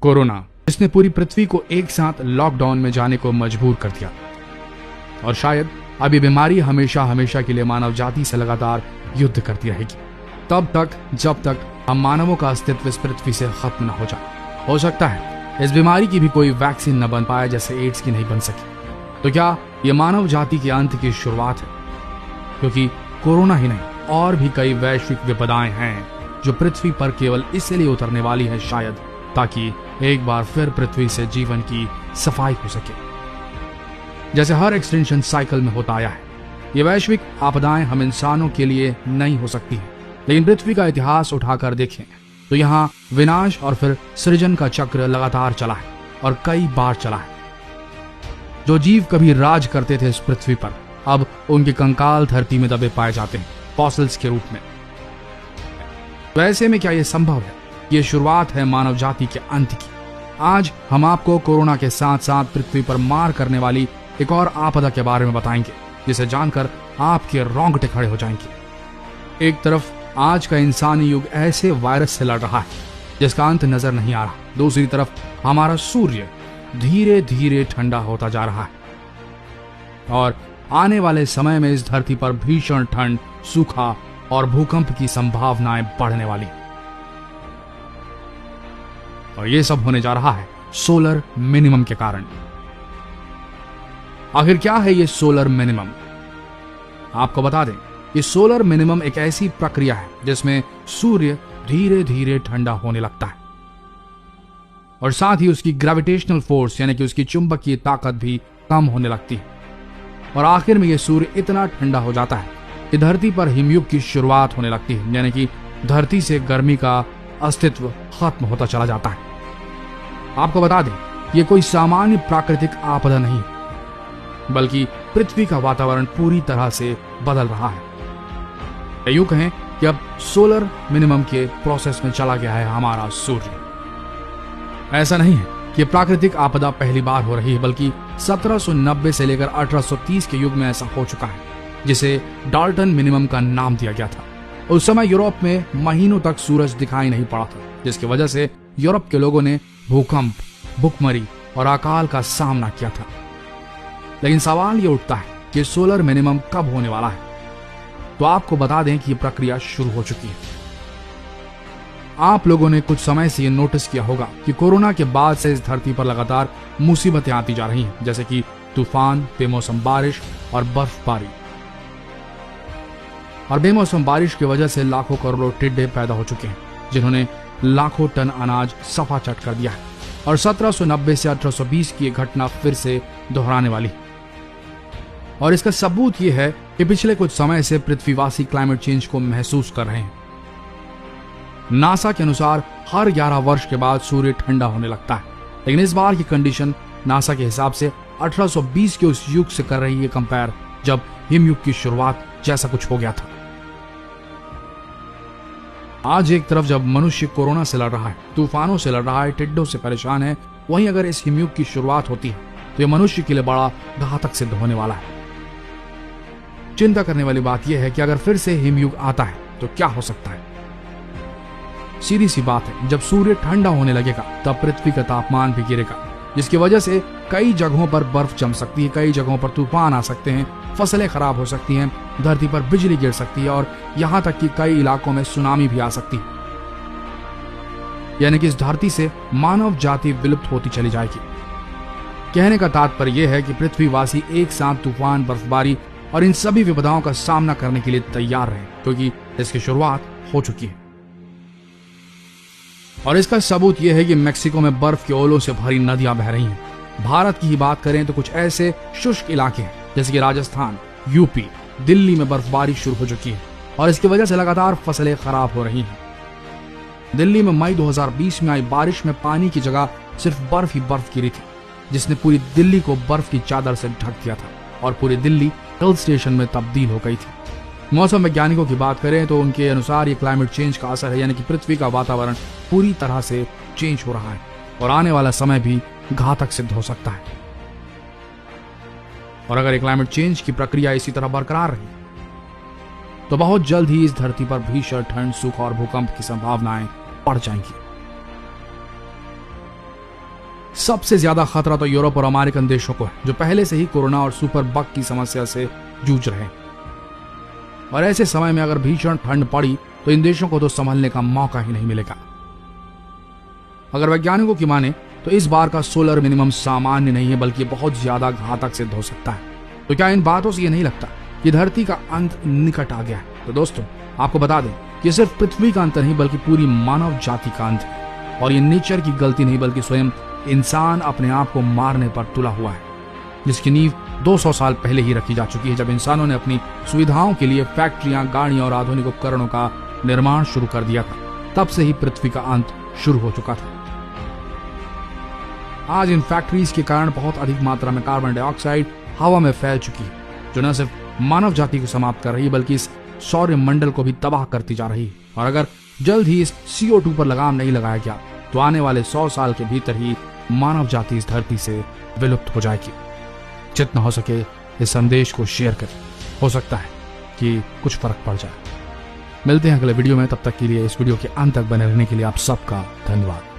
Corona, जिसने पूरी पृथ्वी को एक साथ लॉकडाउन में जाने को मजबूर कर दिया। और शायद अब ये बीमारी हमेशा हमेशा के लिए मानव जाति से लगातार युद्ध करती रहेगी, तब तक जब तक हम मानवों का अस्तित्व इस पृथ्वी से खत्म न हो जाए। हो सकता है इस बीमारी की भी कोई वैक्सीन न बन पाए, जैसे एड्स की नहीं बन सकी। तो क्या ये मानव जाति के अंत की शुरुआत है? क्योंकि कोरोना ही नहीं, और भी कई वैश्विक विपदाएं हैं जो पृथ्वी पर केवल इसलिए उतरने वाली है, शायद ताकि एक बार फिर पृथ्वी से जीवन की सफाई हो सके, जैसे हर एक्सटेंशन साइकिल में होता आया है। ये वैश्विक आपदाएं हम इंसानों के लिए नहीं हो सकती हैं, लेकिन पृथ्वी का इतिहास उठाकर देखें तो यहाँ विनाश और फिर सृजन का चक्र लगातार चला है और कई बार चला है। जो जीव कभी राज करते थे इस पृथ्वी पर, अब उनके कंकाल धरती में दबे पाए जाते हैं, फॉसिल्स के रूप में। वैसे में क्या यह संभव है? ये शुरुआत है मानव जाति के अंत की। आज हम आपको कोरोना के साथ साथ पृथ्वी पर मार करने वाली एक और आपदा के बारे में बताएंगे, जिसे जानकर आपके रोंगटे खड़े हो जाएंगे। एक तरफ आज का इंसानी युग ऐसे वायरस से लड़ रहा है जिसका अंत नजर नहीं आ रहा, दूसरी तरफ हमारा सूर्य धीरे धीरे ठंडा होता जा रहा है और आने वाले समय में इस धरती पर भीषण ठंड, सूखा और भूकंप की संभावनाएं बढ़ने वाली। और ये सब होने जा रहा है सोलर मिनिमम के कारण। आखिर क्या है ये सोलर मिनिमम? आपको बता दें, ये सोलर मिनिमम एक ऐसी प्रक्रिया है जिसमें सूर्य धीरे धीरे ठंडा होने लगता है और साथ ही उसकी ग्रेविटेशनल फोर्स यानी कि उसकी चुंबकीय ताकत भी कम होने लगती है। और आखिर में यह सूर्य इतना ठंडा हो जाता है कि धरती पर हिमयुग की शुरुआत होने लगती है, यानी कि धरती से गर्मी का अस्तित्व खत्म होता चला जाता है। आपको बता दें, यह कोई सामान्य प्राकृतिक आपदा नहीं है, बल्कि पृथ्वी का वातावरण पूरी तरह से बदल रहा है। यूं कहें कि अब सोलर मिनिमम के प्रोसेस में चला गया है हमारा सूर्य। ऐसा नहीं है कि प्राकृतिक आपदा पहली बार हो रही है, बल्कि 1790 से लेकर 1830 के युग में ऐसा हो चुका है, जिसे डाल्टन मिनिमम का नाम दिया गया था। उस समय यूरोप में महीनों तक सूरज दिखाई नहीं पड़ा था, जिसकी वजह से यूरोप के लोगों ने भूकंप, भुखमरी और अकाल का सामना किया था। लेकिन सवाल ये उठता है कि सोलर मिनिमम कब होने वाला है? तो आपको बता दें कि ये प्रक्रिया शुरू हो चुकी है। आप लोगों ने कुछ समय से ये नोटिस किया होगा कि कोरोना के बाद से इस धरती पर लगातार मुसीबतें आती जा रही हैं, जैसे कि तूफान, बेमौसम बारिश और बर्फबारी। और बेमौसम बारिश की वजह से लाखों करोड़ों टिड्डे पैदा हो चुके हैं, जिन्होंने लाखों टन अनाज सफा चट कर दिया है। और 1790 से 1820 की घटना फिर से दोहराने वाली। और इसका सबूत यह है कि पिछले कुछ समय से पृथ्वीवासी क्लाइमेट चेंज को महसूस कर रहे हैं। नासा के अनुसार हर 11 वर्ष के बाद सूर्य ठंडा होने लगता है, लेकिन इस बार की कंडीशन नासा के हिसाब से 1820 के उस युग से कर रही है कंपेयर, जब हिमयुग की शुरुआत जैसा कुछ हो गया था। आज एक तरफ जब मनुष्य कोरोना से लड़ रहा है, तूफानों से लड़ रहा है, टिड्डों से परेशान है, वहीं अगर इस हिमयुग की शुरुआत होती है तो यह मनुष्य के लिए बड़ा घातक सिद्ध होने वाला है। चिंता करने वाली बात यह है कि अगर फिर से हिमयुग आता है तो क्या हो सकता है? सीधी सी बात है, जब सूर्य ठंडा होने लगेगा तब पृथ्वी का तापमान भी गिरेगा, जिसकी वजह से कई जगहों पर बर्फ जम सकती है, कई जगहों पर तूफान आ सकते हैं, फसलें खराब हो सकती हैं, धरती पर बिजली गिर सकती है और यहां तक कि कई इलाकों में सुनामी भी आ सकती है। यानी कि इस धरती से मानव जाति विलुप्त होती चली जाएगी। कहने का तात्पर्य यह है कि पृथ्वीवासी एक साथ तूफान, बर्फबारी और इन सभी विपदाओं का सामना करने के लिए तैयार रहे, क्योंकि इसकी शुरुआत हो चुकी है। और इसका सबूत यह है कि मेक्सिको में बर्फ के ओलों से भरी नदियां बह रही हैं। भारत की ही बात करें तो कुछ ऐसे शुष्क इलाके हैं जैसे कि राजस्थान, यूपी, दिल्ली में बर्फबारी शुरू हो चुकी है और इसकी वजह से लगातार फसलें खराब हो रही हैं। दिल्ली में मई 2020 में आई बारिश में पानी की जगह सिर्फ बर्फ ही बर्फ गिरी थी, जिसने पूरी दिल्ली को बर्फ की चादर से ढक दिया था और पूरी दिल्ली हिल स्टेशन में तब्दील हो गई थी। मौसम वैज्ञानिकों की बात करें तो उनके अनुसार ये क्लाइमेट चेंज का असर है, यानी कि पृथ्वी का वातावरण पूरी तरह से चेंज हो रहा है और आने वाला समय भी घातक सिद्ध हो सकता है। और अगर क्लाइमेट चेंज की प्रक्रिया इसी तरह बरकरार रही तो बहुत जल्द ही इस धरती पर भीषण ठंड, सूखा और भूकंप की संभावनाएं बढ़ जाएंगी। सबसे ज्यादा खतरा तो यूरोप और अमेरिकन देशों को है, जो पहले से ही कोरोना और सुपर बग की समस्या से जूझ रहे हैं। और ऐसे समय में अगर भीषण ठंड पड़ी तो इन देशों को तो संभलने का मौका ही नहीं मिलेगा। अगर वैज्ञानिकों की माने तो इस बार का सोलर मिनिमम सामान्य नहीं है, बल्कि बहुत ज्यादा घातक सिद्ध हो सकता है। तो क्या इन बातों से ये नहीं लगता कि धरती का अंत निकट आ गया है? तो दोस्तों, आपको बता दें कि सिर्फ पृथ्वी का अंत नहीं, बल्कि पूरी मानव जाति का अंत है। और ये नेचर की गलती नहीं, बल्कि स्वयं इंसान अपने आप को मारने पर तुला हुआ है, जिसकी नींव 200 साल पहले ही रखी जा चुकी है, जब इंसानों ने अपनी सुविधाओं के लिए फैक्ट्रियां, गाड़ियां और आधुनिक उपकरणों का निर्माण शुरू कर दिया था। तब से ही पृथ्वी का अंत शुरू हो चुका था। आज इन फैक्ट्रीज के कारण बहुत अधिक मात्रा में कार्बन डाइऑक्साइड हवा में फैल चुकी है, जो न सिर्फ मानव जाति को समाप्त कर रही है, बल्कि इस सौर मंडल को भी तबाह करती जा रही है। और अगर जल्द ही इस CO2 पर लगाम नहीं लगाया गया तो आने वाले 100 साल के भीतर ही मानव जाति इस धरती से विलुप्त हो जाएगी। जितना हो सके इस संदेश को शेयर करें, हो सकता है कि कुछ फर्क पड़ जाए। मिलते हैं अगले वीडियो में, तब तक के लिए इस वीडियो के अंत तक बने रहने के लिए आप सबका धन्यवाद।